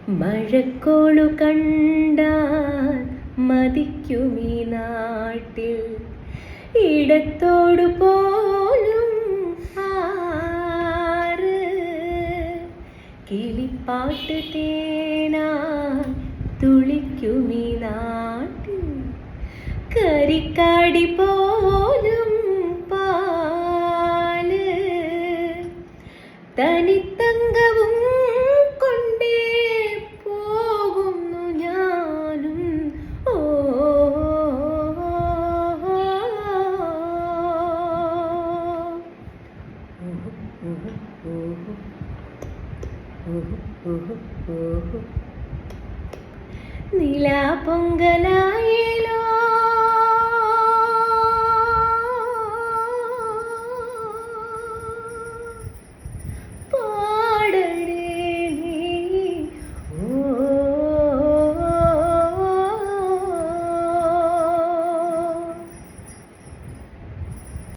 മഴക്കോളു കണ്ടാൽ മതിക്കുമീ നാട്ടിൽ ഇടത്തോടു പോലും ആറ് കിളിപ്പാട്ട് തേനാൻ തുളിക്കുമീ നാട്ടിൽ കരിക്കാടി പോലും പാല് തനിത്തങ്കവും കൊണ്ടേ പോകുന്നു ഞാനും. ഓ നിലാപൊങ്കലായേ